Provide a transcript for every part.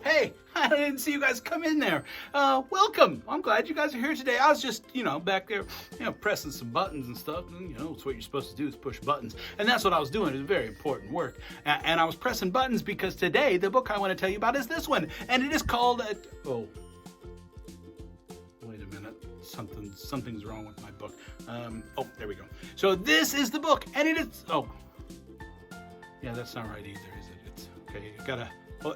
hey, I didn't see you guys come in there. Welcome. I'm glad you guys are here today. I was just, back there, pressing some buttons and stuff. And, it's what you're supposed to do is push buttons. And that's what I was doing. It's very important work. And I was pressing buttons because today the book I want to tell you about is this one. And it is called, wait a minute. Something's wrong with my book. There we go. So this is the book. And it is, yeah, that's not right either, is it? It's, okay,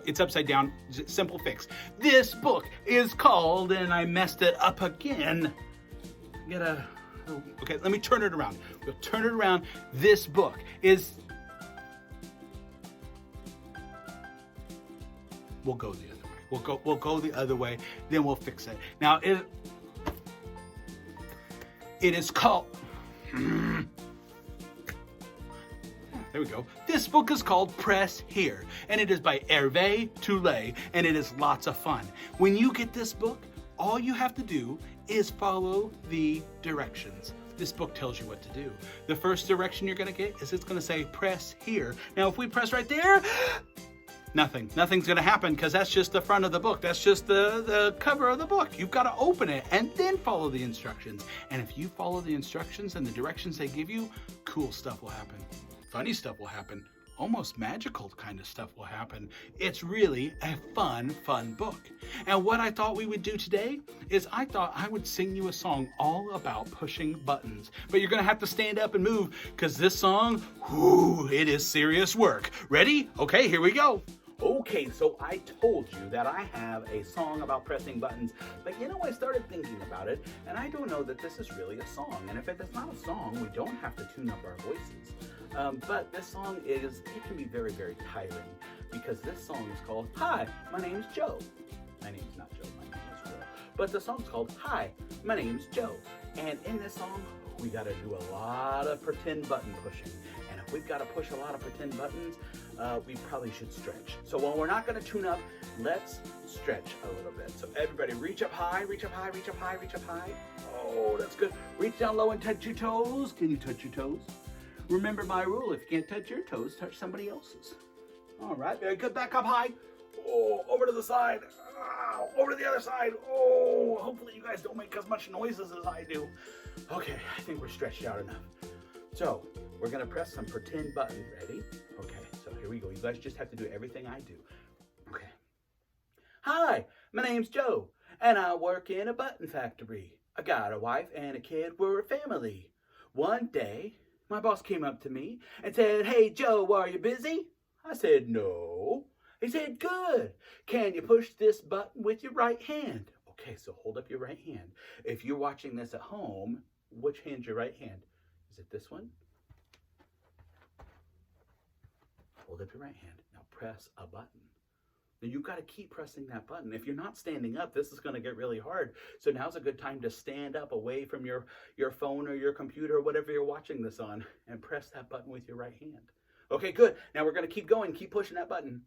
it's upside down. Simple fix. This book is called, and I messed it up again. Okay, let me turn it around. We'll turn it around. This book is, we'll go the other way. We'll go the other way, then we'll fix it. Now, it is called, there we go. This book is called Press Here, and it is by Hervé Toulet, and it is lots of fun. When you get this book, all you have to do is follow the directions. This book tells you what to do. The first direction you're gonna get is it's gonna say press here. Now, if we press right there, nothing's gonna happen because that's just the front of the book. That's just the cover of the book. You've gotta open it and then follow the instructions. And if you follow the instructions and the directions they give you, cool stuff will happen. Funny stuff will happen. Almost magical kind of stuff will happen. It's really a fun book. And what I thought we would do today is I thought I would sing you a song all about pushing buttons. But you're gonna have to stand up and move because this song, it is serious work. Ready? Okay, here we go. Okay, so I told you that I have a song about pressing buttons, but I started thinking about it, and I don't know that this is really a song. And if it's not a song, we don't have to tune up our voices. But this song it can be very, very tiring, because this song is called, Hi, my name's Joe. My name's not Joe, my name is Will. But the song's called, Hi, my name's Joe. And in this song, we gotta do a lot of pretend button pushing. And if we've gotta push a lot of pretend buttons, we probably should stretch. So while we're not gonna tune up, let's stretch a little bit. So everybody reach up high, reach up high, reach up high, reach up high. Oh, that's good. Reach down low and touch your toes. Can you touch your toes? Remember my rule, if you can't touch your toes, touch somebody else's. All right, very good. Back up high. Oh, over to the side. Over to the other side. Oh, hopefully you guys don't make as much noises as I do. Okay, I think we're stretched out enough. So, we're gonna press some pretend button. Ready? Okay, so here we go. You guys just have to do everything I do. Okay. Hi, my name's Joe, and I work in a button factory. I got a wife and a kid, we're a family. One day, my boss came up to me and said, Hey Joe, are you busy? I said, no. He said, good. Can you push this button with your right hand? Okay, so hold up your right hand. If you're watching this at home, which hand's your right hand? Is it this one? Hold up your right hand. Now press a button. Now you've got to keep pressing that button. If you're not standing up, this is going to get really hard. So now's a good time to stand up away from your phone or your computer or whatever you're watching this on and press that button with your right hand. Okay, good. Now we're going to keep going. Keep pushing that button.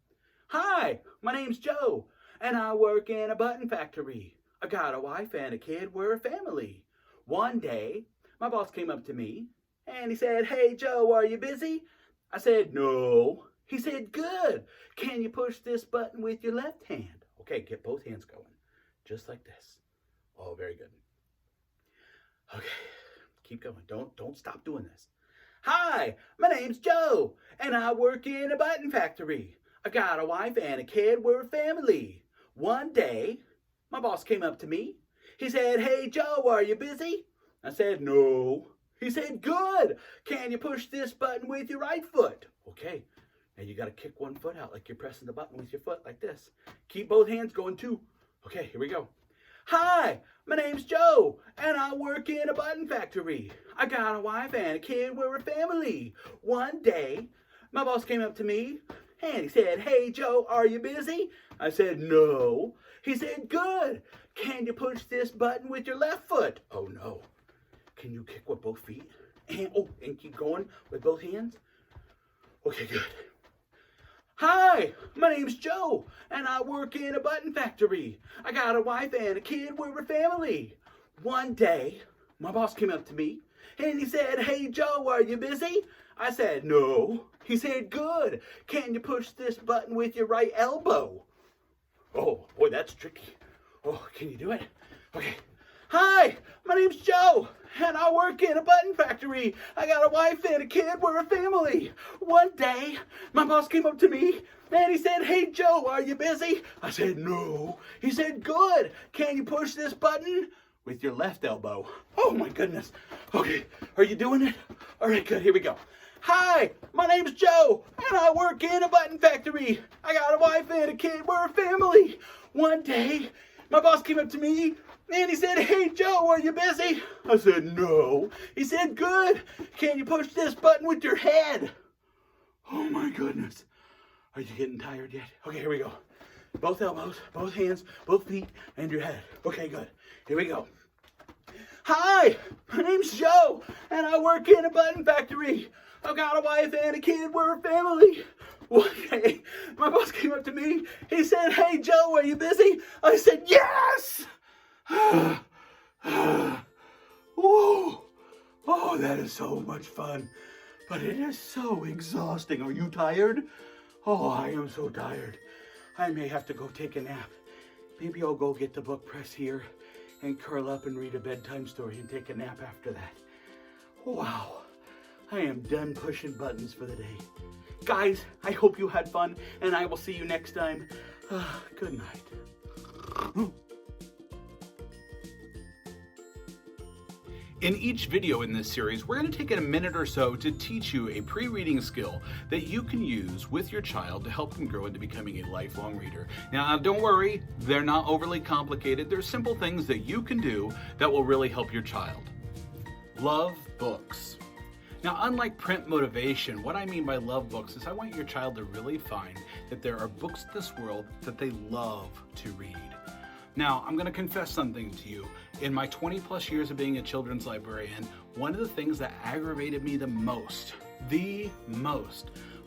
Hi, my name's Joe, and I work in a button factory. I got a wife and a kid. We're a family. One day, my boss came up to me and he said, Hey Joe, are you busy? I said, no. He said, good. Can you push this button with your left hand? Okay, get both hands going. Just like this. Oh, very good. Okay, keep going. Don't stop doing this. Hi, my name's Joe, and I work in a button factory. I got a wife and a kid. We're a family. One day, my boss came up to me. He said, Hey Joe, are you busy? I said, no. He said, good. Can you push this button with your right foot? Okay. Now you got to kick one foot out like you're pressing the button with your foot like this. Keep both hands going too. Okay, here we go. Hi, my name's Joe, and I work in a button factory. I got a wife and a kid. We're a family. One day, my boss came up to me and he said, Hey Joe, are you busy? I said, no. He said, good. Can you push this button with your left foot? Oh no. Can you kick with both feet? And keep going with both hands? Okay, good. Hi, my name's Joe, and I work in a button factory. I got a wife and a kid. We're a family. One day, my boss came up to me and he said, Hey Joe, are you busy? I said, no. He said, good. Can you push this button with your right elbow? that's tricky. Oh, can you do it? Okay. Hi, my name's Joe, and I work in a button factory. I got a wife and a kid. We're a family. One day, my boss came up to me, and he said, hey, Joe, are you busy? I said, no. He said, good. Can you push this button with your left elbow? Oh, my goodness. Okay, are you doing it? All right, good. Here we go. Hi, my name's Joe, and I work in a button factory. I got a wife and a kid. We're a family. One day, my boss came up to me, and he said, hey, Joe, are you busy? I said, no. He said, good. Can you push this button with your head? Oh, my goodness. Are you getting tired yet? Okay, here we go. Both elbows, both hands, both feet, and your head. Okay, good. Here we go. Hi, my name's Joe, and I work in a button factory. I've got a wife and a kid. We're a family. One day, my boss came up to me. He said, hey, Joe, are you busy? I said, yes. Whoa. Oh, that is so much fun, but it is so exhausting. Are you tired? Oh, I am so tired. I may have to go take a nap. Maybe I'll go get the book press here and curl up and read a bedtime story and take a nap after that. Wow, I am done pushing buttons for the day. Guys, I hope you had fun, and I will see you next time. Good night. In each video in this series, we're going to take a minute or so to teach you a pre-reading skill that you can use with your child to help them grow into becoming a lifelong reader. Now, don't worry, they're not overly complicated. They're simple things that you can do that will really help your child. Love books. Now, unlike print motivation, what I mean by love books is I want your child to really find that there are books in this world that they love to read. Now, I'm going to confess something to you. In my 20 plus years of being a children's librarian, one of the things that aggravated me the most,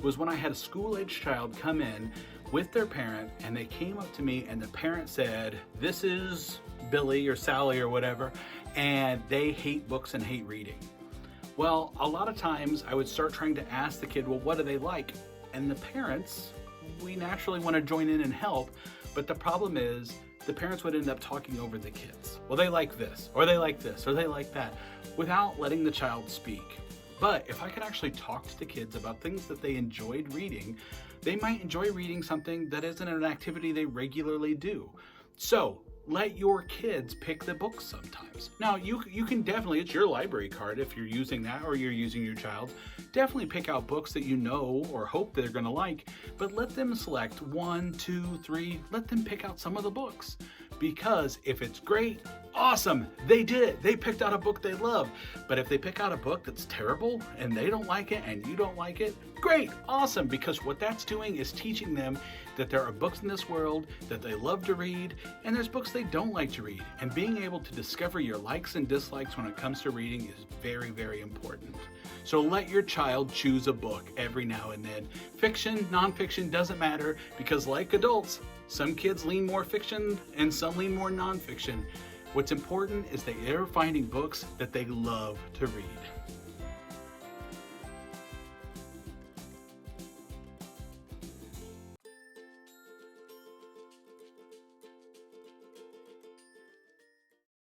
was when I had a school-age child come in with their parent, and they came up to me and the parent said, this is Billy or Sally or whatever, and they hate books and hate reading. Well, a lot of times I would start trying to ask the kid, well, what do they like? And the parents, we naturally want to join in and help, but the problem is, the parents would end up talking over the kids. Well, they like this, or they like this, or they like that, without letting the child speak. But if I could actually talk to the kids about things that they enjoyed reading, they might enjoy reading something that isn't an activity they regularly do. So let your kids pick the books sometimes. Now, you can definitely, it's your library card if you're using that or you're using your child's. Definitely pick out books that you know or hope they're going to like, but let them select 1, 2, 3, let them pick out some of the books. Because if it's great, awesome, they did it. They picked out a book they love. But if they pick out a book that's terrible and they don't like it and you don't like it, great, awesome, because what that's doing is teaching them that there are books in this world that they love to read, and there's books they don't like to read. And being able to discover your likes and dislikes when it comes to reading is very, very important. So let your child choose a book every now and then. Fiction, nonfiction, doesn't matter, because like adults, some kids lean more fiction and some lean more nonfiction. What's important is that they're finding books that they love to read.